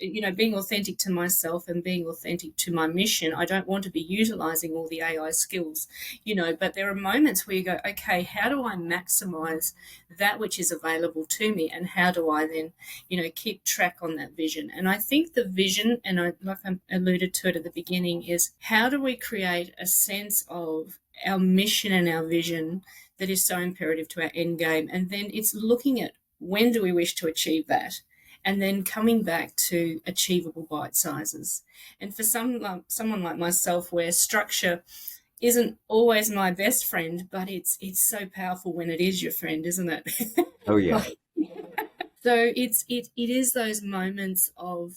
being authentic to myself and being authentic to my mission. I don't want to be utilizing all the AI skills, but there are moments where you go, okay, how do I maximize that which is available to me? And how do I then, keep track on that vision? And I think the vision, and like I alluded to it at the beginning, is how do we create a sense of our mission and our vision that is so imperative to our end game? And then it's looking at when do we wish to achieve that? And then coming back to achievable bite sizes. And for someone like myself, where structure isn't always my best friend, but it's so powerful when it is your friend, isn't it? Oh yeah. So it is those moments of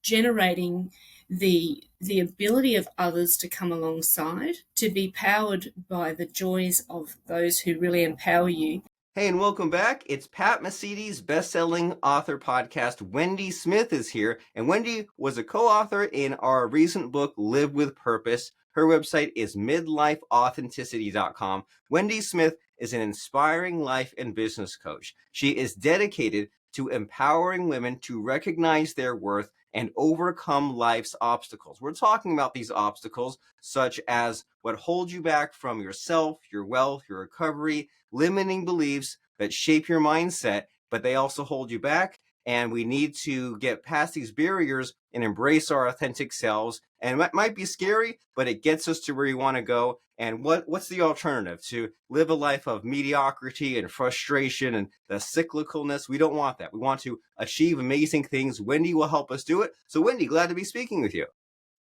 generating the ability of others to come alongside, to be powered by the joys of those who really empower you. Hey, and welcome back. It's Pat Mesede's best-selling author podcast. Wendy Smith is here, and Wendy was a co-author in our recent book, Live with Purpose. Her website is midlifeauthenticity.com. Wendy Smith is an inspiring life and business coach. She is dedicated to empowering women to recognize their worth and overcome life's obstacles. We're talking about these obstacles, such as what holds you back from yourself, your wealth, your recovery, limiting beliefs that shape your mindset, but they also hold you back. And we need to get past these barriers and embrace our authentic selves. And it might be scary, but it gets us to where we want to go. And what's the alternative? To live a life of mediocrity and frustration and the cyclicalness? We don't want that. We want to achieve amazing things. Wendy will help us do it. So Wendy, glad to be speaking with you.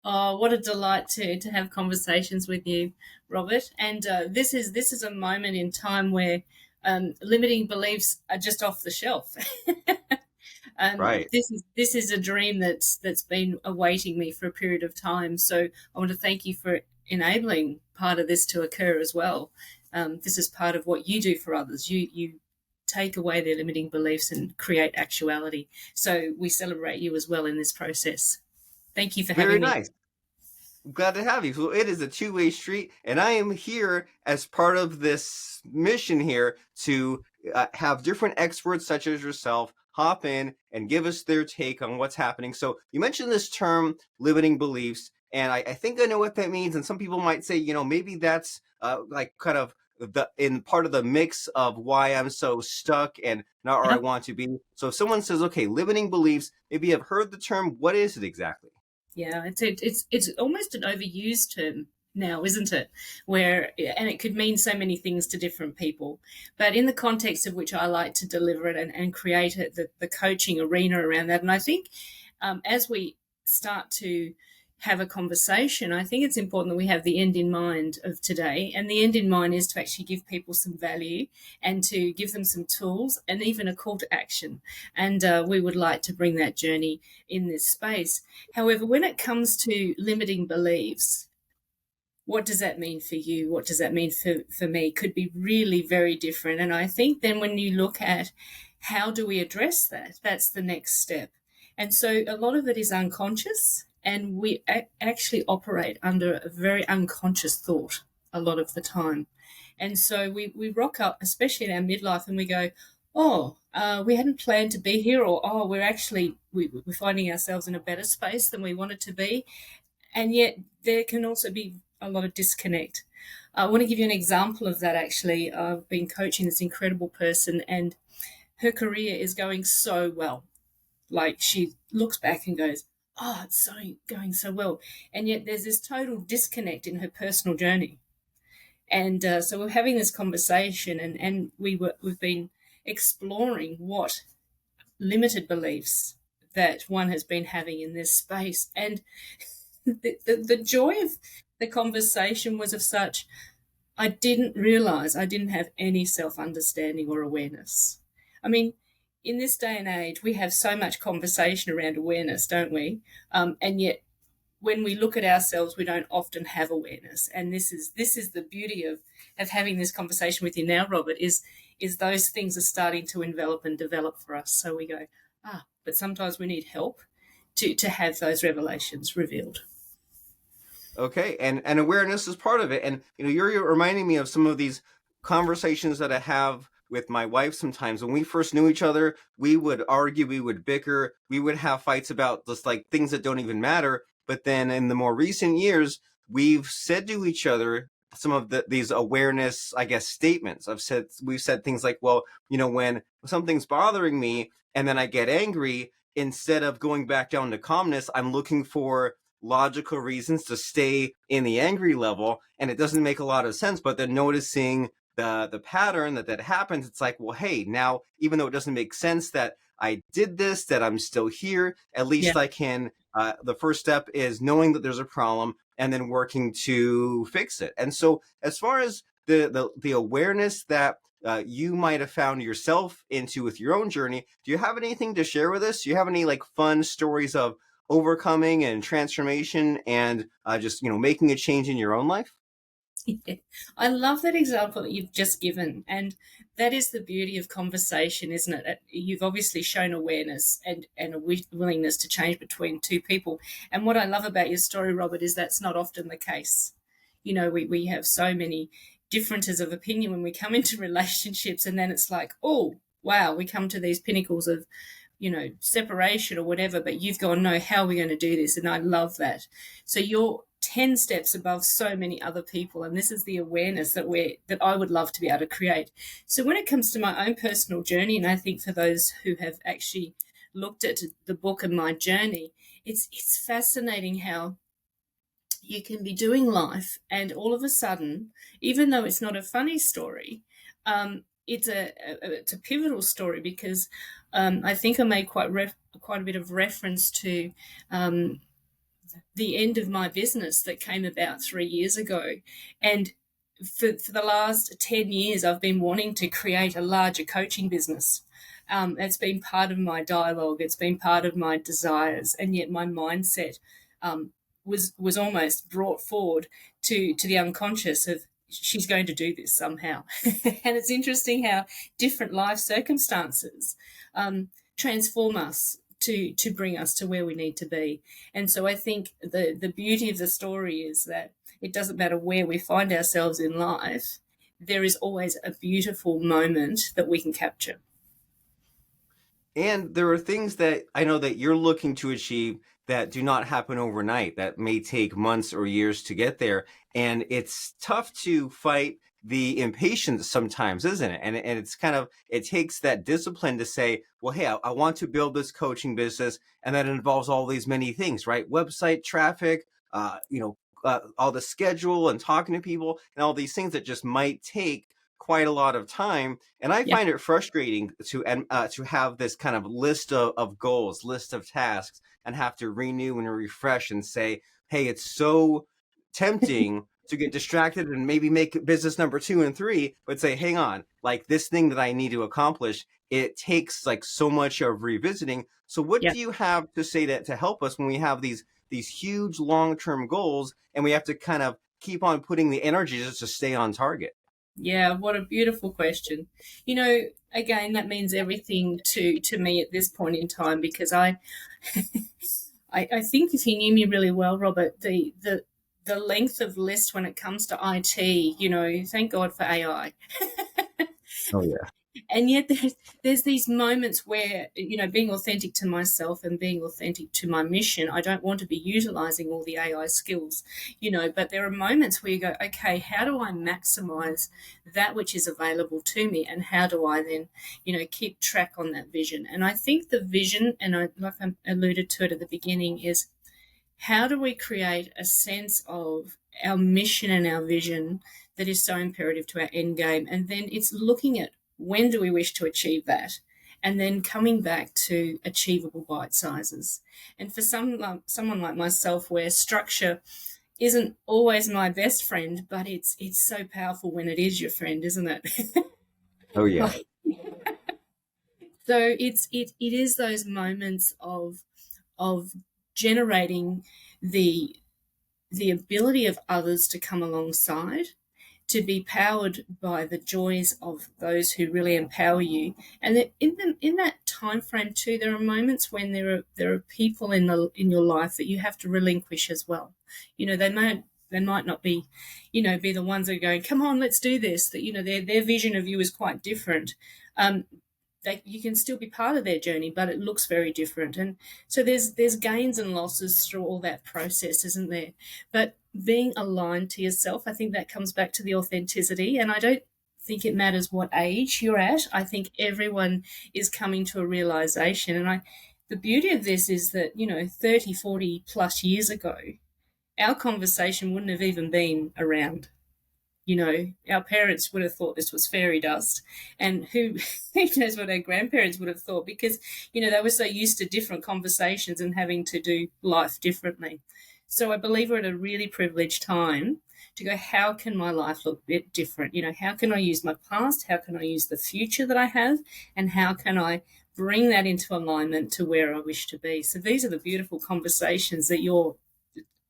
Oh, what a delight to have conversations with you, Robert. And this is a moment in time where limiting beliefs are just off the shelf. Right. This is a dream that's been awaiting me for a period of time. So I want to thank you for enabling part of this to occur as well. This is part of what you do for others. You take away their limiting beliefs and create actuality. So we celebrate you as well in this process. Thank you for having me. Very nice. Glad to have you. So it is a two-way street, and I am here as part of this mission here to have different experts such as yourself hop in and give us their take on what's happening. So you mentioned this term, limiting beliefs, and I think I know what that means. And some people might say, maybe that's like kind of in part of the mix of why I'm so stuck and not where I want to be. So if someone says, okay, limiting beliefs, maybe I've heard the term, what is it exactly? Yeah, it's almost an overused term now, isn't it? And it could mean so many things to different people. But in the context of which I like to deliver it and create the coaching arena around that. And I think as we start to have a conversation, I think it's important that we have the end in mind of today. And the end in mind is to actually give people some value and to give them some tools and even a call to action. And we would like to bring that journey in this space. However, when it comes to limiting beliefs, what does that mean for you? What does that mean for me? Could be really very different. And I think then when you look at how do we address that, that's the next step. And so a lot of it is unconscious. And we actually operate under a very unconscious thought a lot of the time. And so we rock up, especially in our midlife, and we go, we hadn't planned to be here, or we're finding ourselves in a better space than we wanted to be. And yet there can also be a lot of disconnect. I want to give you an example of that, actually. I've been coaching this incredible person, and her career is going so well. Like, she looks back and goes, it's going so well. And yet there's this total disconnect in her personal journey. And so we're having this conversation, and we've been exploring what limited beliefs that one has been having in this space. And the joy of the conversation was of such, I didn't realize I didn't have any self-understanding or awareness. I mean, in this day and age, we have so much conversation around awareness, don't we? And yet when we look at ourselves, we don't often have awareness. And this is the beauty of having this conversation with you now, Robert, is those things are starting to envelop and develop for us. So we go, but sometimes we need help to have those revelations revealed. Okay, and awareness is part of it. And you're reminding me of some of these conversations that I have with my wife sometimes. When we first knew each other, we would argue, we would bicker, we would have fights about just like things that don't even matter. But then in the more recent years, we've said to each other some of these awareness, I guess, statements. We've said things like, well, when something's bothering me and then I get angry, instead of going back down to calmness, I'm looking for logical reasons to stay in the angry level, and it doesn't make a lot of sense. But then noticing the pattern that happens, it's like, well, hey, now even though it doesn't make sense that I did this, that I'm still here, at Yeah. least I can. The first step is knowing that there's a problem and then working to fix it. And so, as far as the awareness that you might have found yourself into with your own journey, do you have anything to share with us? Do you have any like fun stories of overcoming and transformation and just making a change in your own life? Yeah. I love that example that you've just given. And that is the beauty of conversation, isn't it? You've obviously shown awareness and a willingness to change between two people. And what I love about your story, Robert, is that's not often the case. We have so many differences of opinion when we come into relationships, and then it's like, oh, wow, we come to these pinnacles of, separation or whatever, but you've gone, no, how are we going to do this? And I love that. So you're 10 steps above so many other people, and this is the awareness that I would love to be able to create. So when it comes to my own personal journey, and I think for those who have actually looked at the book and my journey, it's fascinating how you can be doing life and all of a sudden, even though it's not a funny story, it's a pivotal story, because I think I made quite a bit of reference to the end of my business that came about 3 years ago. And for the last 10 years, I've been wanting to create a larger coaching business. It's been part of my dialogue. It's been part of my desires. And yet my mindset was almost brought forward to the unconscious of, she's going to do this somehow. And it's interesting how different life circumstances transform us to bring us to where we need to be. And so I think the beauty of the story is that it doesn't matter where we find ourselves in life, there is always a beautiful moment that we can capture. And there are things that I know that you're looking to achieve that do not happen overnight, that may take months or years to get there. And it's tough to fight the impatience sometimes, isn't it? And it's kind of, it takes that discipline to say, well, hey, I want to build this coaching business. And that involves all these many things, right? Website traffic, all the schedule and talking to people and all these things that just might take quite a lot of time. And I Yeah. find it frustrating to have this kind of list of goals, list of tasks, and have to renew and refresh and say, hey, it's so tempting to get distracted and maybe make business number 2 and 3, but say, hang on, like this thing that I need to accomplish, it takes like so much of revisiting. So what Yeah. do you have to say to help us when we have these huge long-term goals and we have to kind of keep on putting the energy just to stay on target? Yeah, what a beautiful question. Again, that means everything to me at this point in time, because I think if you knew me really well, Robert, the length of list when it comes to IT, thank God for AI. Oh yeah. And yet there's these moments where, being authentic to myself and being authentic to my mission, I don't want to be utilizing all the AI skills, but there are moments where you go, okay, how do I maximize that which is available to me? And how do I then, keep track on that vision? And I think the vision, and like I alluded to it at the beginning, is how do we create a sense of our mission and our vision that is so imperative to our end game? And then it's looking at, when do we wish to achieve that? And then coming back to achievable bite sizes. And for someone like myself, where structure isn't always my best friend, but it's so powerful when it is your friend, isn't it? Oh yeah. So it is those moments of generating the ability of others to come alongside, to be powered by the joys of those who really empower you. And that in that time frame too, there are moments when there are people in your life that you have to relinquish as well. They They might not be, be the ones that are going, come on, let's do this. That, their vision of you is quite different. You can still be part of their journey, but it looks very different. And so there's gains and losses through all that process, isn't there? But being aligned to yourself, I think that comes back to the authenticity. And I don't think it matters what age you're at. I think everyone is coming to a realization. And the beauty of this is that, 30, 40 plus years ago, our conversation wouldn't have even been around. Our parents would have thought this was fairy dust, and who knows what our grandparents would have thought, because, they were so used to different conversations and having to do life differently. So I believe we're at a really privileged time to go, how can my life look a bit different? How can I use my past? How can I use the future that I have? And how can I bring that into alignment to where I wish to be? So these are the beautiful conversations that you're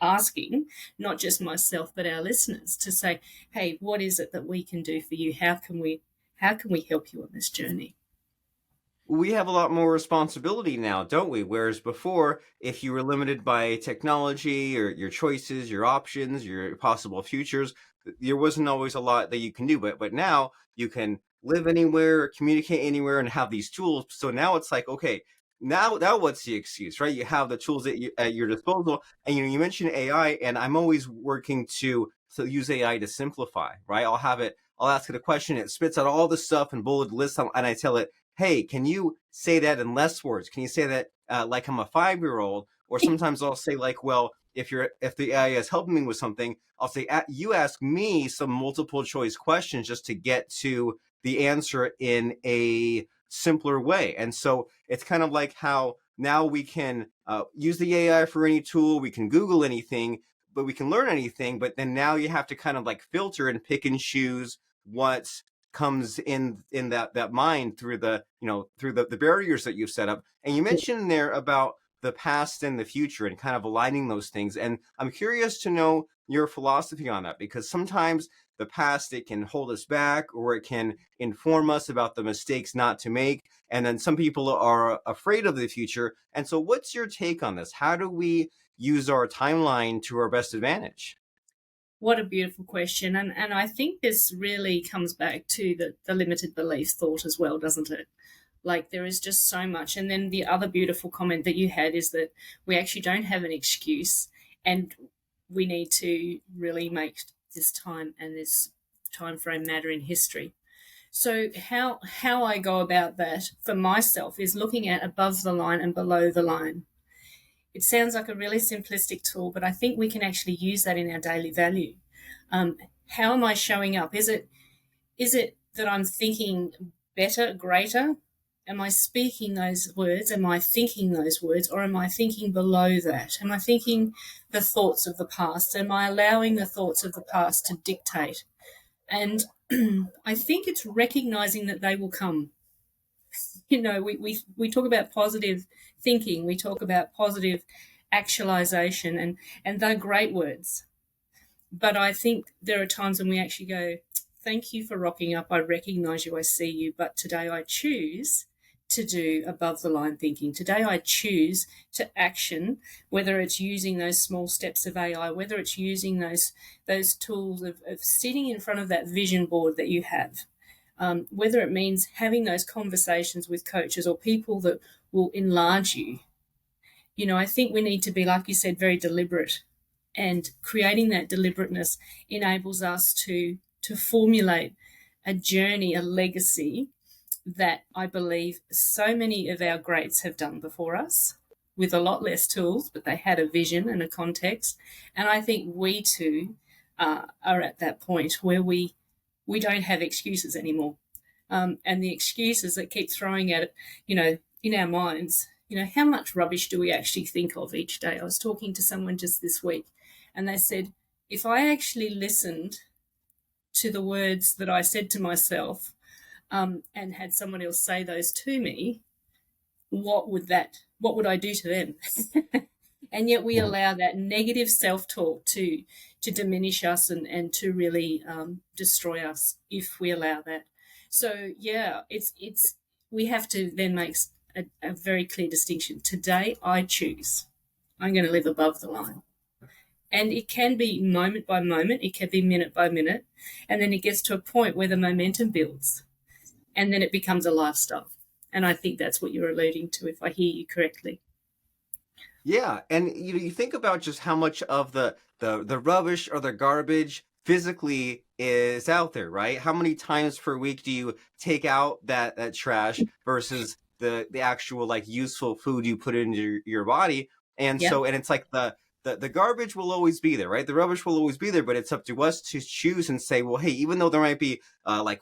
asking, not just myself, but our listeners, to say, hey, what is it that we can do for you? How can we help you on this journey? We have a lot more responsibility now, don't we? Whereas before, if you were limited by technology or your choices, your options, your possible futures, there wasn't always a lot that you can do. But now you can live anywhere, communicate anywhere, and have these tools. So now it's like, okay, now what's the excuse, right? You have the tools at your disposal. And you mentioned AI, and I'm always working to use AI to simplify, right? I'll ask it a question, it spits out all the stuff and bullet lists, and I tell it, hey, can you say that in less words? Can you say that like I'm a 5-year-old? Or sometimes I'll say, like, well, if the AI is helping me with something, I'll say, you ask me some multiple choice questions just to get to the answer in a simpler way. And so it's kind of like how now we can use the AI for any tool, we can Google anything, but we can learn anything. But then now you have to kind of like filter and pick and choose what comes in that mind through the barriers that you've set up. And you mentioned there about the past and the future and kind of aligning those things. And I'm curious to know your philosophy on that, because sometimes the past, it can hold us back, or it can inform us about the mistakes not to make. And then some people are afraid of the future. And so what's your take on this? How do we use our timeline to our best advantage? What a beautiful question. And I think this really comes back to the limited belief thought as well, doesn't it? Like, there is just so much. And then the other beautiful comment that you had is that we actually don't have an excuse, and we need to really make this time and this time frame matter in history. So how I go about that for myself is looking at above the line and below the line. It sounds like a really simplistic tool, but I think we can actually use that in our daily value. How am I showing up? Is it that I'm thinking better, greater? Am I speaking those words? Am I thinking those words? Or am I thinking below that? Am I thinking the thoughts of the past? Am I allowing the thoughts of the past to dictate? And I think it's recognizing that they will come. We talk about positive thinking, we talk about positive actualization, and they're great words. But I think there are times when we actually go, thank you for rocking up. I recognize you. I see you. But today I choose to do above the line thinking. Today I choose to action, whether it's using those small steps of AI, whether it's using those tools of sitting in front of that vision board that you have, whether it means having those conversations with coaches or people that will enlarge you. I think we need to be, like you said, very deliberate, and creating that deliberateness enables us to formulate a journey, a legacy that I believe so many of our greats have done before us with a lot less tools, but they had a vision and a context. And I think we too are at that point where we don't have excuses anymore. And the excuses that keep throwing at it, in our minds, how much rubbish do we actually think of each day? I was talking to someone just this week, and they said, if I actually listened to the words that I said to myself, and had someone else say those to me, what would I do to them? And yet we allow that negative self-talk to diminish us and to really destroy us if we allow that. So yeah, it's we have to then make a very clear distinction. Today I choose. I'm going to live above the line. And it can be moment by moment, it can be minute by minute, and then it gets to a point where the momentum builds, and then it becomes a lifestyle. And I think that's what you're alluding to, if I hear you correctly. Yeah, and you think about just how much of the rubbish or the garbage physically is out there, right? How many times per week do you take out that trash versus the actual like useful food you put into your body? And Yeah. so, and it's like the garbage will always be there, right? The rubbish will always be there, but it's up to us to choose and say, well, hey, even though there might be like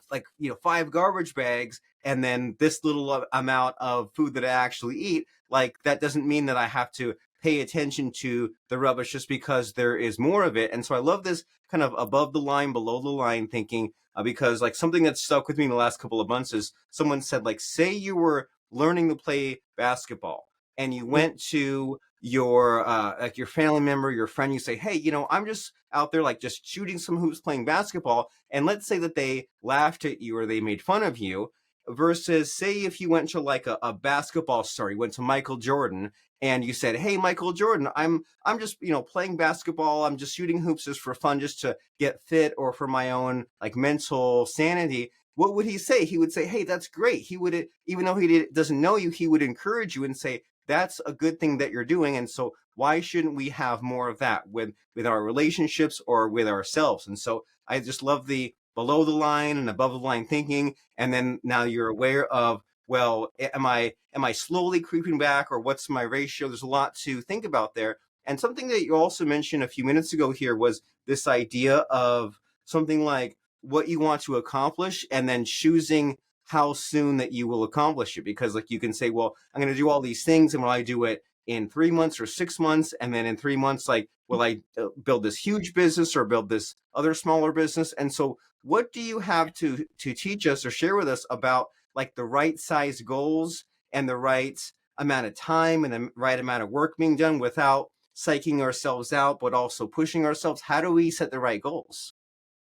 5 garbage bags and then this little amount of food that I actually eat, like that doesn't mean that I have to pay attention to the rubbish just because there is more of it. And so I love this kind of above the line, below the line thinking, because like something that stuck with me in the last couple of months is someone said, like, say you were learning to play basketball and you Yeah. went to your like your family member, your friend, you say, hey, I'm just out there like just shooting some hoops playing basketball. And let's say that they laughed at you or they made fun of you, versus say if you went to like a basketball store, you went to Michael Jordan and you said, hey, Michael Jordan, I'm just playing basketball, I'm just shooting hoops just for fun, just to get fit or for my own like mental sanity. What would he say? He would say, hey, that's great. He would, even though doesn't know you, he would encourage you and say, that's a good thing that you're doing. And so why shouldn't we have more of that with our relationships or with ourselves? And so I just love the below the line and above the line thinking. And then now you're aware of, well, am I slowly creeping back, or what's my ratio? There's a lot to think about there. And something that you also mentioned a few minutes ago here was this idea of something like what you want to accomplish and then choosing how soon that you will accomplish it. Because like you can say, well, I'm going to do all these things, and will I do it in 3 months or 6 months? And then in 3 months, like, will I build this huge business or build this other smaller business? And so what do you have to teach us or share with us about like the right size goals and the right amount of time and the right amount of work being done without psyching ourselves out, but also pushing ourselves? How do we set the right goals?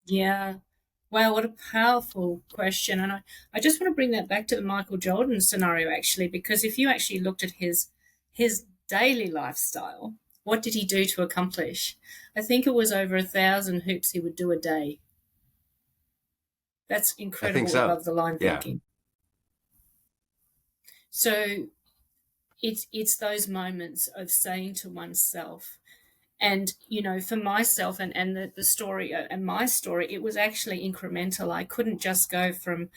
Yeah. Wow, what a powerful question. And I just want to bring that back to the Michael Jordan scenario, actually, because if you actually looked at his daily lifestyle, what did he do to accomplish? I think it was over 1,000 hoops he would do a day. That's I think incredible so. above the line Yeah. thinking. So it's those moments of saying to oneself, and for myself and the story and my story, it was actually incremental. I couldn't just go from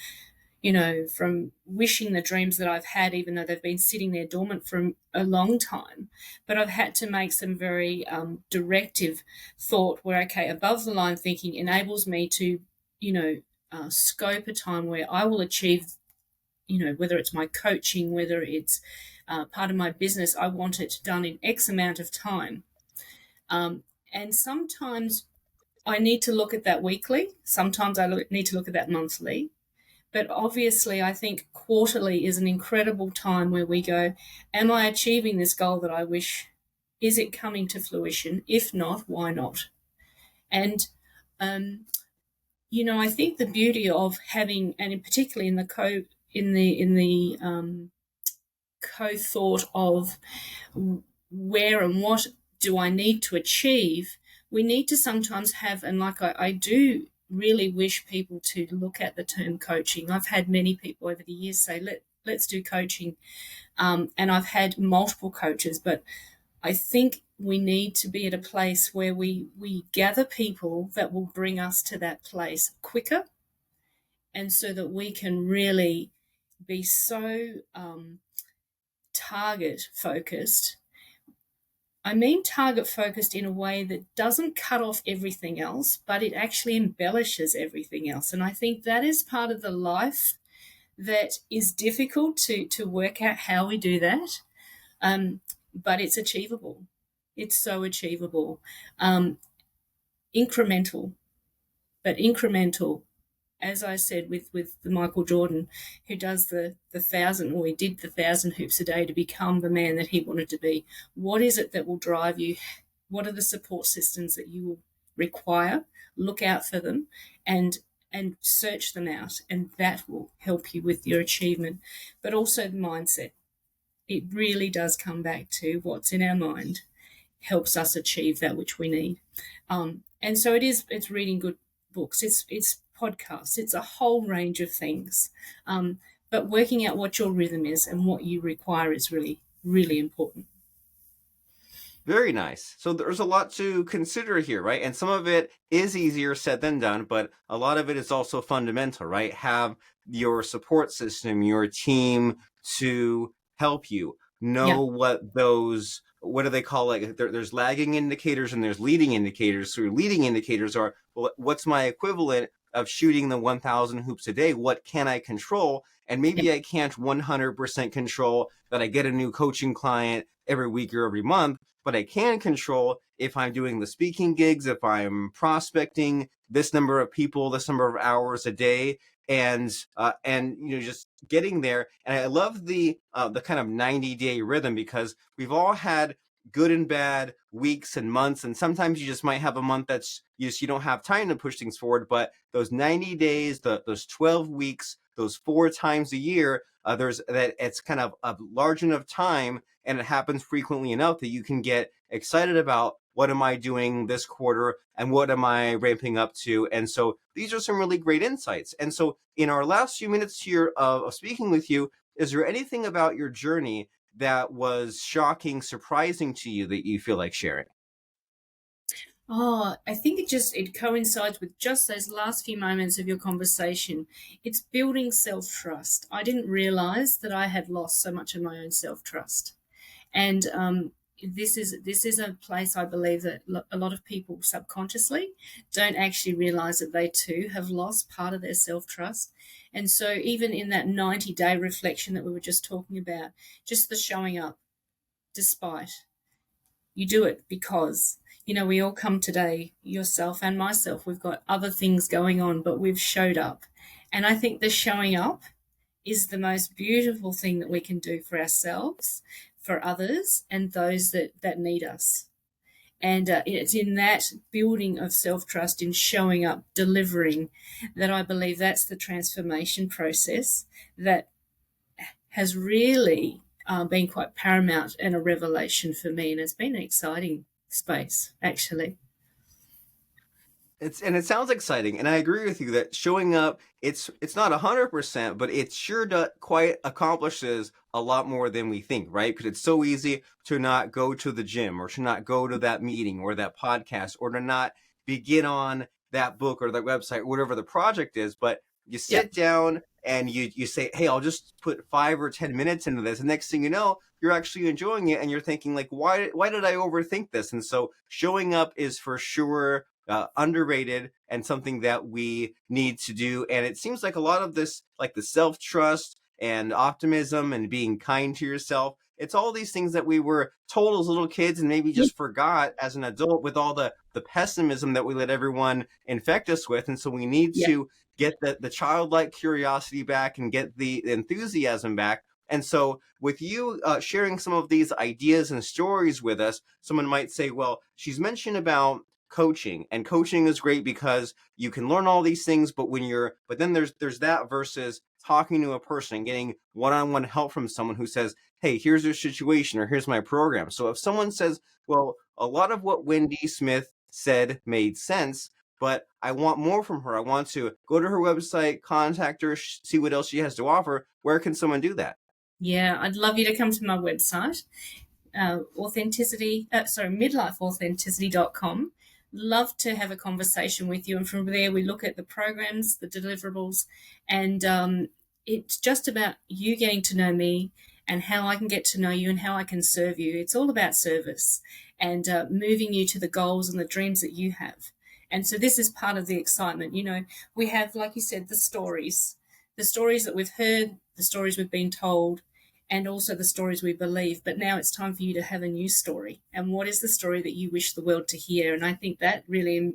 wishing the dreams that I've had, even though they've been sitting there dormant for a long time. But I've had to make some very directive thought where, okay, above the line thinking enables me to, scope a time where I will achieve, whether it's my coaching, whether it's part of my business, I want it done in X amount of time. Um, and sometimes I need to look at that weekly. Sometimes need to look at that monthly. But obviously, I think quarterly is an incredible time where we go, am I achieving this goal that I wish? Is it coming to fruition? If not, why not? And, I think the beauty of having, and in particularly in the co-thought of where and what do I need to achieve, we need to sometimes have, and like I do really wish people to look at the term coaching. I've had many people over the years say, let's do coaching. And I've had multiple coaches, but I think we need to be at a place where we gather people that will bring us to that place quicker, and so that we can really be so target focused. I mean, target focused in a way that doesn't cut off everything else, but it actually embellishes everything else. And I think that is part of the life that is difficult to work out how we do that. But it's achievable. It's so achievable. Incremental, but incremental, as I said, with the Michael Jordan, who does the thousand, or he did the 1,000 hoops a day to become the man that he wanted to be. What is it that will drive you? What are the support systems that you will require? Look out for them and search them out, and that will help you with your achievement. But also the mindset. It really does come back to what's in our mind. helps us achieve that which we need. And so it's reading good books, it's podcasts, it's a whole range of things. But working out what your rhythm is and what you require is really, really important. Very nice. So there's a lot to consider here, right? And some of it is easier said than done, but a lot of it is also fundamental, right? Have your support system, your team to help you Yeah, know what do they call it? There's lagging indicators and there's leading indicators. So your leading indicators are, well, what's my equivalent of shooting the 1,000 hoops a day? What can I control? And yeah, maybe I can't 100% control that I get a new coaching client every week or every month, but I can control if I'm doing the speaking gigs, if I'm prospecting this number of people, this number of hours a day, and just getting there. And I love the kind of 90-day rhythm, because we've all had good and bad weeks and months, and sometimes you just might have a month that's you don't have time to push things forward. But those 90 days, those 12 weeks, those 4 times a year, there's that it's kind of a large enough time, and it happens frequently enough that you can get excited about what am I doing this quarter and what am I ramping up to. And so these are some really great insights. And so in our last few minutes here of speaking with you, is there anything about your journey that was shocking, surprising to you that you feel like sharing? Oh, I think it coincides with just those last few moments of your conversation. It's building self-trust. I didn't realize that I had lost so much of my own self-trust. And this is a place I believe that a lot of people subconsciously don't actually realize that they too have lost part of their self-trust. And so even in that 90-day reflection that we were just talking about, just the showing up despite, you do it because, we all come today, yourself and myself, we've got other things going on, but we've showed up. And I think the showing up is the most beautiful thing that we can do for ourselves, for others, and those that need us. And it's in that building of self trust, in showing up, delivering, that I believe that's the transformation process that has really been quite paramount and a revelation for me. And it's been an exciting space, actually. It sounds exciting, and I agree with you that showing up, it's not 100%, but it sure quite accomplishes a lot more than we think, right? Because it's so easy to not go to the gym, or to not go to that meeting or that podcast, or to not begin on that book or that website, whatever the project is. But you Yeah. sit down and you say, "Hey, I'll just put 5 or 10 minutes into this." And next thing you know, you're actually enjoying it, and you're thinking like, "Why did I overthink this?" And so showing up is for sure underrated and something that we need to do. And it seems like a lot of this, like the self-trust and optimism and being kind to yourself, it's all these things that we were told as little kids and maybe Yeah. just forgot as an adult, with all the pessimism that we let everyone infect us with. And so we need Yeah. to get the childlike curiosity back and get the enthusiasm back. And so, with you sharing some of these ideas and stories with us, someone might say, well, she's mentioned about coaching, and coaching is great because you can learn all these things, but then there's that versus talking to a person and getting one-on-one help from someone who says, hey, here's your situation, or here's my program. So if someone says, well, a lot of what Wendy Smith said made sense, but I want more from her, I want to go to her website, contact her, see what else she has to offer, where can someone do that? Yeah, I'd love you to come to my website, midlifeauthenticity.com. Love to have a conversation with you. And from there, we look at the programs, the deliverables, and it's just about you getting to know me and how I can get to know you and how I can serve you. It's all about service and moving you to the goals and the dreams that you have. And so this is part of the excitement. We have, like you said, the stories that we've heard, the stories we've been told, and also the stories we believe. But now it's time for you to have a new story. And what is the story that you wish the world to hear? And I think that really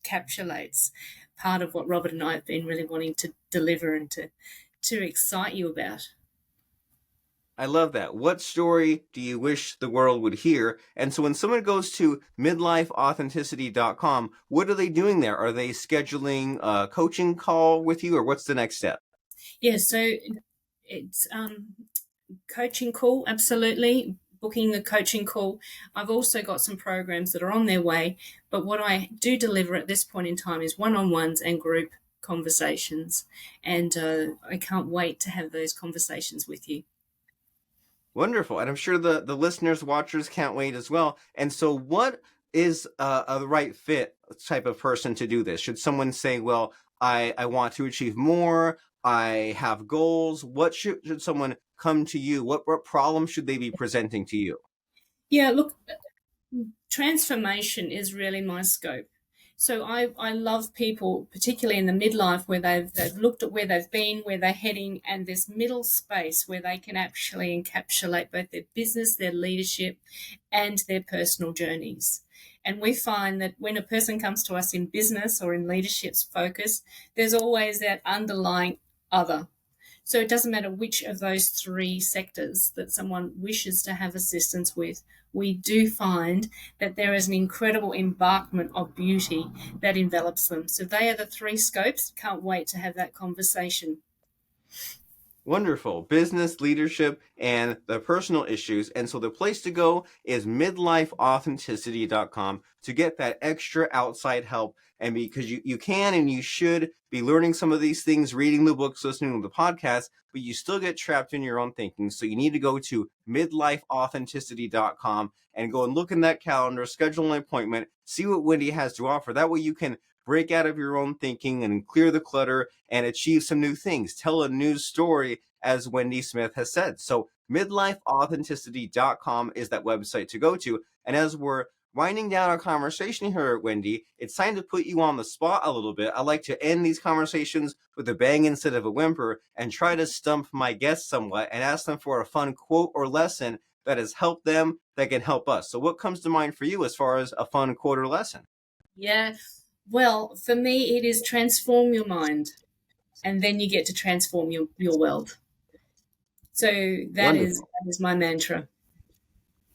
encapsulates part of what Robert and I have been really wanting to deliver and to excite you about. I love that. What story do you wish the world would hear? And so when someone goes to midlifeauthenticity.com, what are they doing there? Are they scheduling a coaching call with you, or what's the next step? Yeah, so it's coaching call, absolutely. booking the coaching call. I've also got some programs that are on their way, but what I do deliver at this point in time is one-on-ones and group conversations, and I can't wait to have those conversations with you. Wonderful. And I'm sure the listeners, watchers can't wait as well. And so what is a right fit type of person to do this? Should someone say, well, I want to achieve more, I have goals? What should someone come to you? What problem should they be presenting to you? Yeah, look, transformation is really my scope. So I love people, particularly in the midlife, where they've looked at where they've been, where they're heading, and this middle space where they can actually encapsulate both their business, their leadership, and their personal journeys. And we find that when a person comes to us in business or in leadership's focus, there's always that underlying other. So it doesn't matter which of those three sectors that someone wishes to have assistance with, we do find that there is an incredible embarkment of beauty that envelops them. So they are the three scopes. Can't wait to have that conversation. Wonderful. Business, leadership, and the personal issues. And so the place to go is midlifeauthenticity.com to get that extra outside help. And because you can and you should be learning some of these things, reading the books, listening to the podcast, but you still get trapped in your own thinking. So you need to go to midlifeauthenticity.com and go and look in that calendar, schedule an appointment, see what Wendy has to offer. That way you can break out of your own thinking and clear the clutter and achieve some new things. Tell a new story, as Wendy Smith has said. So midlifeauthenticity.com is that website to go to. And as we're winding down our conversation here, Wendy, it's time to put you on the spot a little bit. I like to end these conversations with a bang instead of a whimper and try to stump my guests somewhat and ask them for a fun quote or lesson that has helped them, that can help us. So what comes to mind for you as far as a fun quote or lesson? Yeah. Well, for me, it is transform your mind, and then you get to transform your world. So that is my mantra.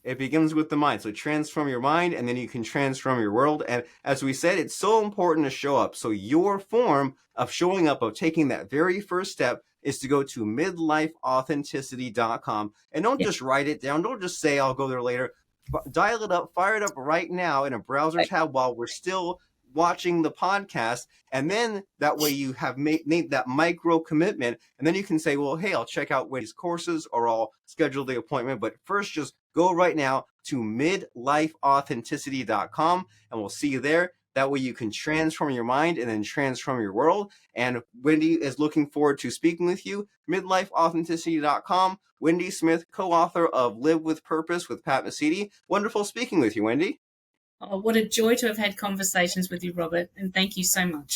It begins with the mind. So transform your mind, and then you can transform your world. And as we said, it's so important to show up. So your form of showing up, of taking that very first step, is to go to midlifeauthenticity.com. And don't just write it down. Don't just say, I'll go there later. Dial it up, fire it up right now in a browser tab while we're still watching the podcast, and then that way you have made that micro commitment, and then you can say, well, hey, I'll check out Wendy's courses or I'll schedule the appointment. But first, just go right now to midlifeauthenticity.com, and we'll see you there. That way you can transform your mind and then transform your world. And Wendy is looking forward to speaking with you. midlifeauthenticity.com. Wendy Smith, co-author of Live with Purpose with Pat Mesiti. Wonderful speaking with you, Wendy. Oh, what a joy to have had conversations with you, Robert, and thank you so much.